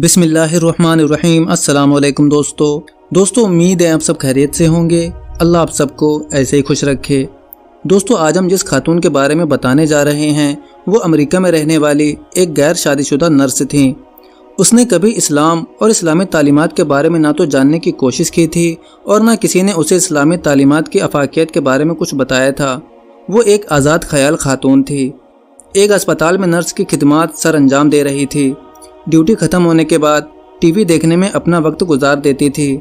بسم اللہ الرحمن الرحیم۔ السلام علیکم دوستو امید ہے آپ سب خیریت سے ہوں گے۔ اللہ آپ سب کو ایسے ہی خوش رکھے۔ دوستو آج ہم جس خاتون کے بارے میں بتانے جا رہے ہیں وہ امریکہ میں رہنے والی ایک غیر شادی شدہ نرس تھیں۔ اس نے کبھی اسلام اور اسلامی تعلیمات کے بارے میں نہ تو جاننے کی کوشش کی تھی اور نہ کسی نے اسے اسلامی تعلیمات کی افاقیت کے بارے میں کچھ بتایا تھا۔ وہ ایک آزاد خیال خاتون تھی۔ ایک اسپتال میں نرس کی خدمات سر انجام دے رہی تھی۔ ڈیوٹی ختم ہونے کے بعد ٹی وی دیکھنے میں اپنا وقت گزار دیتی تھی۔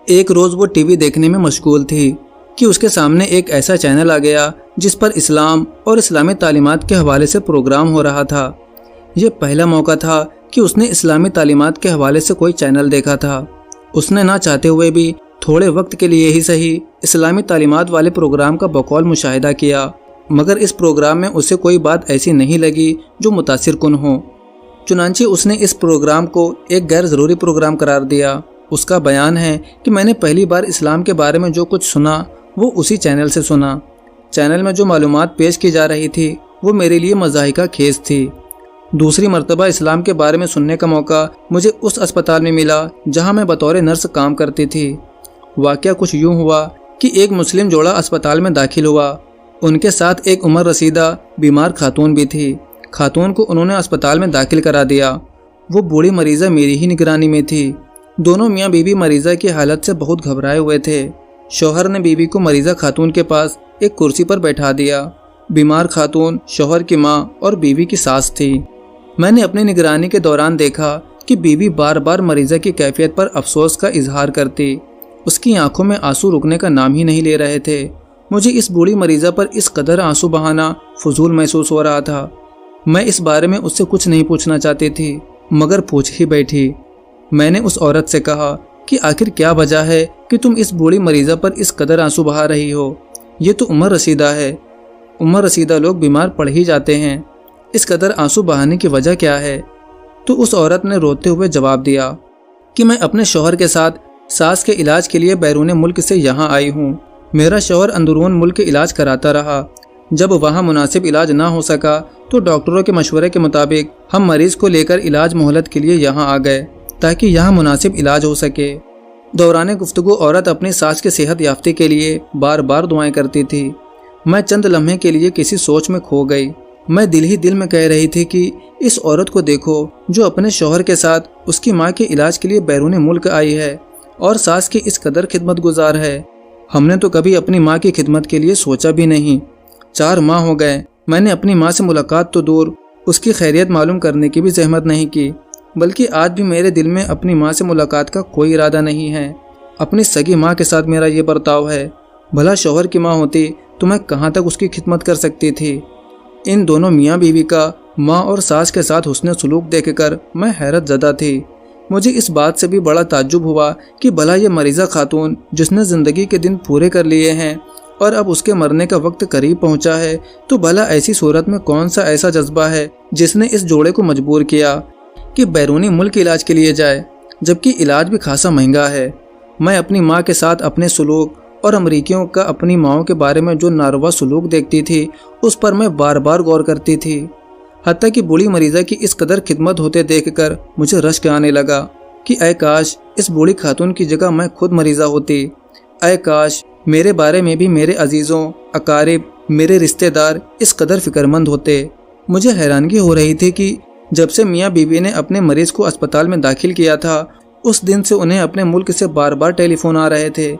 ایک روز وہ ٹی وی دیکھنے میں مشغول تھی کہ اس کے سامنے ایک ایسا چینل آ گیا جس پر اسلام اور اسلامی تعلیمات کے حوالے سے پروگرام ہو رہا تھا۔ یہ پہلا موقع تھا کہ اس نے اسلامی تعلیمات کے حوالے سے کوئی چینل دیکھا تھا۔ اس نے نہ چاہتے ہوئے بھی تھوڑے وقت کے لیے ہی صحیح اسلامی تعلیمات والے پروگرام کا بقول مشاہدہ کیا، مگر اس پروگرام میں اسے کوئی بات ایسی نہیں لگی جو متاثر کن ہو۔ چنانچہ اس نے اس پروگرام کو ایک غیر ضروری پروگرام قرار دیا۔ اس کا بیان ہے کہ میں نے پہلی بار اسلام کے بارے میں جو کچھ سنا وہ اسی چینل سے سنا۔ چینل میں جو معلومات پیش کی جا رہی تھی وہ میرے لیے مضحکہ خیز تھی۔ دوسری مرتبہ اسلام کے بارے میں سننے کا موقع مجھے اس اسپتال میں ملا جہاں میں بطور نرس کام کرتی تھی۔ واقعہ کچھ یوں ہوا کہ ایک مسلم جوڑا اسپتال میں داخل ہوا۔ ان کے ساتھ ایک عمر رسیدہ بیمار خاتون بھی تھی۔ خاتون کو انہوں نے اسپتال میں داخل کرا دیا۔ وہ بوڑھی مریضہ میری ہی نگرانی میں تھی۔ دونوں میاں بیوی مریضہ کی حالت سے بہت گھبرائے ہوئے تھے۔ شوہر نے بیوی کو مریضہ خاتون کے پاس ایک کرسی پر بیٹھا دیا۔ بیمار خاتون شوہر کی ماں اور بیوی کی ساس تھی۔ میں نے اپنی نگرانی کے دوران دیکھا کہ بیوی بار بار مریضہ کی کیفیت پر افسوس کا اظہار کرتی۔ اس کی آنکھوں میں آنسو رکنے کا نام ہی نہیں لے رہے تھے۔ مجھے اس بوڑھی مریضہ پر اس قدر آنسو بہانا فضول محسوس ہو رہا تھا۔ میں اس بارے میں اس سے کچھ نہیں پوچھنا چاہتی تھی، مگر پوچھ ہی بیٹھی۔ میں نے اس عورت سے کہا کہ آخر کیا وجہ ہے کہ تم اس بوڑھی مریضہ پر اس قدر آنسو بہا رہی ہو؟ یہ تو عمر رسیدہ ہے۔ عمر رسیدہ لوگ بیمار پڑ ہی جاتے ہیں، اس قدر آنسو بہانے کی وجہ کیا ہے؟ تو اس عورت نے روتے ہوئے جواب دیا کہ میں اپنے شوہر کے ساتھ ساس کے علاج کے لیے بیرون ملک سے یہاں آئی ہوں۔ میرا شوہر اندرون ملک علاج کراتا رہا۔ جب وہاں مناسب علاج نہ ہو سکا تو ڈاکٹروں کے مشورے کے مطابق ہم مریض کو لے کر علاج مہلت کے لیے یہاں آ گئے تاکہ یہاں مناسب علاج ہو سکے۔ دوران گفتگو عورت اپنی ساس کے صحت یافتگی کے لیے بار بار دعائیں کرتی تھی۔ میں چند لمحے کے لیے کسی سوچ میں کھو گئی۔ میں دل ہی دل میں کہہ رہی تھی کہ اس عورت کو دیکھو جو اپنے شوہر کے ساتھ اس کی ماں کے علاج کے لیے بیرون ملک آئی ہے اور ساس کی اس قدر خدمت گزار ہے۔ ہم نے تو کبھی اپنی ماں کی خدمت کے لیے سوچا بھی نہیں۔ 4 ماہ ہو گئے، میں نے اپنی ماں سے ملاقات تو دور اس کی خیریت معلوم کرنے کی بھی زحمت نہیں کی، بلکہ آج بھی میرے دل میں اپنی ماں سے ملاقات کا کوئی ارادہ نہیں ہے۔ اپنی سگی ماں کے ساتھ میرا یہ برتاؤ ہے۔ بھلا شوہر کی ماں ہوتی تو میں کہاں تک اس کی خدمت کر سکتی تھی؟ ان دونوں میاں بیوی کا ماں اور ساس کے ساتھ حسن سلوک دیکھ کر میں حیرت زدہ تھی۔ مجھے اس بات سے بھی بڑا تعجب ہوا کہ بھلا یہ مریضہ خاتون جس نے زندگی کے دن پورے کر لیے ہیں اور اب اس کے مرنے کا وقت قریب پہنچا ہے، تو بھلا ایسی صورت میں کون سا ایسا جذبہ ہے جس نے اس جوڑے کو مجبور کیا کہ بیرونی ملک علاج کے لیے جائے، جبکہ علاج بھی خاصا مہنگا ہے۔ میں اپنی ماں کے ساتھ اپنے سلوک اور امریکیوں کا اپنی ماؤں کے بارے میں جو ناروا سلوک دیکھتی تھی اس پر میں بار بار غور کرتی تھی۔ حتیٰ کہ بوڑھی مریضہ کی اس قدر خدمت ہوتے دیکھ کر مجھے رشک آنے لگا کہ اے کاش اس بوڑھی خاتون کی جگہ میں خود مریضہ ہوتی۔ اے کاش میرے بارے میں بھی میرے عزیزوں، اقارب، میرے رشتہ دار اس قدر فکر مند ہوتے۔ مجھے حیرانگی ہو رہی تھی کہ جب سے میاں بیوی نے اپنے مریض کو اسپتال میں داخل کیا تھا اس دن سے انہیں اپنے ملک سے بار بار ٹیلی فون آ رہے تھے۔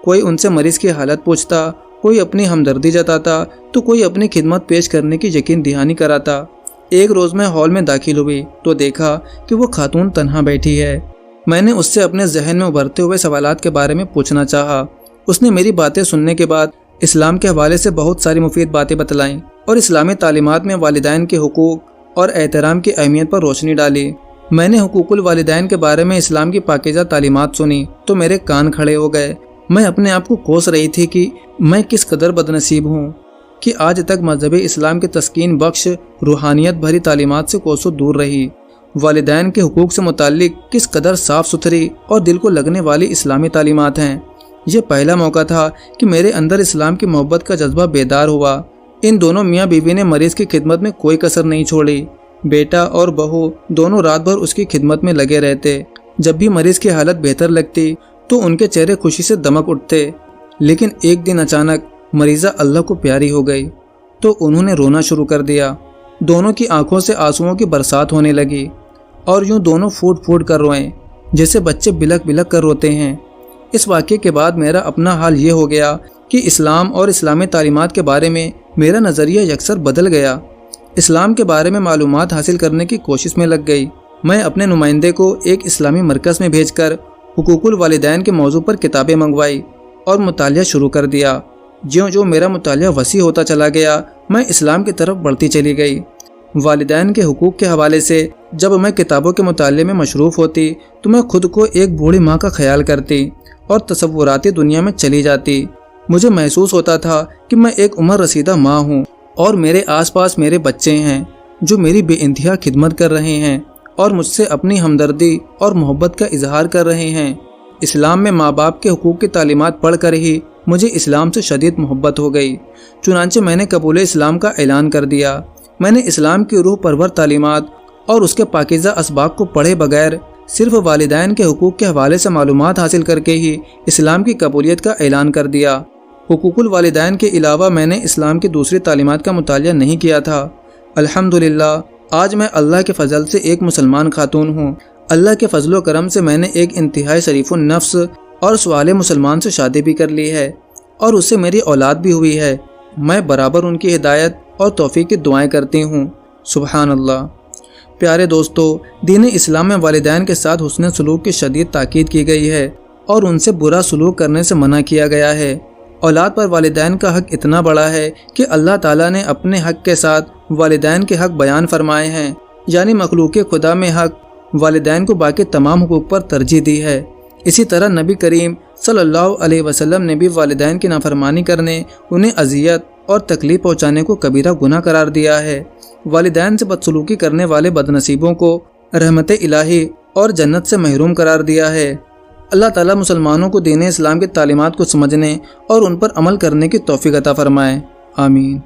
کوئی ان سے مریض کی حالت پوچھتا، کوئی اپنی ہمدردی جتاتا تو کوئی اپنی خدمت پیش کرنے کی یقین دہانی کراتا۔ ایک روز میں ہال میں داخل ہوئی تو دیکھا کہ وہ خاتون تنہا بیٹھی ہے۔ میں نے اس سے اپنے ذہن میں ابھرتے ہوئے سوالات کے بارے میں پوچھنا چاہا۔ اس نے میری باتیں سننے کے بعد اسلام کے حوالے سے بہت ساری مفید باتیں بتلائیں اور اسلامی تعلیمات میں والدین کے حقوق اور احترام کی اہمیت پر روشنی ڈالی۔ میں نے حقوق الوالدین کے بارے میں اسلام کی پاکیزہ تعلیمات سنی تو میرے کان کھڑے ہو گئے۔ میں اپنے آپ کو کوس رہی تھی کہ میں کس قدر بدنصیب ہوں کہ آج تک مذہب اسلام کے تسکین بخش روحانیت بھری تعلیمات سے کوسوں دور رہی۔ والدین کے حقوق سے متعلق کس قدر صاف ستھری اور دل کو لگنے والی اسلامی تعلیمات ہیں۔ یہ پہلا موقع تھا کہ میرے اندر اسلام کی محبت کا جذبہ بیدار ہوا۔ ان دونوں میاں بیوی نے مریض کی خدمت میں کوئی کسر نہیں چھوڑی۔ بیٹا اور بہو دونوں رات بھر اس کی خدمت میں لگے رہتے۔ جب بھی مریض کی حالت بہتر لگتی تو ان کے چہرے خوشی سے دمک اٹھتے، لیکن ایک دن اچانک مریضہ اللہ کو پیاری ہو گئی تو انہوں نے رونا شروع کر دیا۔ دونوں کی آنکھوں سے آنسوؤں کی برسات ہونے لگی اور یوں دونوں پھوٹ پھوٹ کر روئیں جیسے بچے بلک بلک کر روتے ہیں۔ اس واقعے کے بعد میرا اپنا حال یہ ہو گیا کہ اسلام اور اسلامی تعلیمات کے بارے میں میرا نظریہ یکسر بدل گیا۔ اسلام کے بارے میں معلومات حاصل کرنے کی کوشش میں لگ گئی۔ میں اپنے نمائندے کو ایک اسلامی مرکز میں بھیج کر حقوق الوالدین کے موضوع پر کتابیں منگوائی اور مطالعہ شروع کر دیا۔ جو میرا مطالعہ وسیع ہوتا چلا گیا، میں اسلام کی طرف بڑھتی چلی گئی۔ والدین کے حقوق کے حوالے سے جب میں کتابوں کے مطالعے میں مصروف ہوتی تو میں خود کو ایک بوڑھی ماں کا خیال کرتی اور تصوراتی دنیا میں چلی جاتی۔ مجھے محسوس ہوتا تھا کہ میں ایک عمر رسیدہ ماں ہوں اور میرے آس پاس میرے بچے ہیں جو میری بے انتہا خدمت کر رہے ہیں اور مجھ سے اپنی ہمدردی اور محبت کا اظہار کر رہے ہیں۔ اسلام میں ماں باپ کے حقوق کی تعلیمات پڑھ کر ہی مجھے اسلام سے شدید محبت ہو گئی۔ چنانچہ میں نے قبول اسلام کا اعلان کر دیا۔ میں نے اسلام کی روح پرور تعلیمات اور اس کے پاکیزہ اسباق کو پڑھے بغیر صرف والدین کے حقوق کے حوالے سے معلومات حاصل کر کے ہی اسلام کی قبولیت کا اعلان کر دیا۔ حقوق الوالدین کے علاوہ میں نے اسلام کی دوسری تعلیمات کا مطالعہ نہیں کیا تھا۔ الحمدللہ آج میں اللہ کے فضل سے ایک مسلمان خاتون ہوں۔ اللہ کے فضل و کرم سے میں نے ایک انتہائی شریف النفس اور صالح مسلمان سے شادی بھی کر لی ہے اور اس سے میری اولاد بھی ہوئی ہے۔ میں برابر ان کی ہدایت اور توفیق کی دعائیں کرتی ہوں۔ سبحان اللہ۔ پیارے دوستو، دین اسلام میں والدین کے ساتھ حسن سلوک کی شدید تاکید کی گئی ہے اور ان سے برا سلوک کرنے سے منع کیا گیا ہے۔ اولاد پر والدین کا حق اتنا بڑا ہے کہ اللہ تعالیٰ نے اپنے حق کے ساتھ والدین کے حق بیان فرمائے ہیں، یعنی مخلوق خدا میں حق والدین کو باقی تمام حقوق پر ترجیح دی ہے۔ اسی طرح نبی کریم صلی اللہ علیہ وسلم نے بھی والدین کی نافرمانی کرنے، انہیں اذیت اور تکلیف پہنچانے کو کبیرہ گناہ قرار دیا ہے۔ والدین سے بدسلوکی کرنے والے بدنصیبوں کو رحمت الہی اور جنت سے محروم قرار دیا ہے۔ اللہ تعالیٰ مسلمانوں کو دین اسلام کی تعلیمات کو سمجھنے اور ان پر عمل کرنے کی توفیق عطا فرمائے۔ آمین۔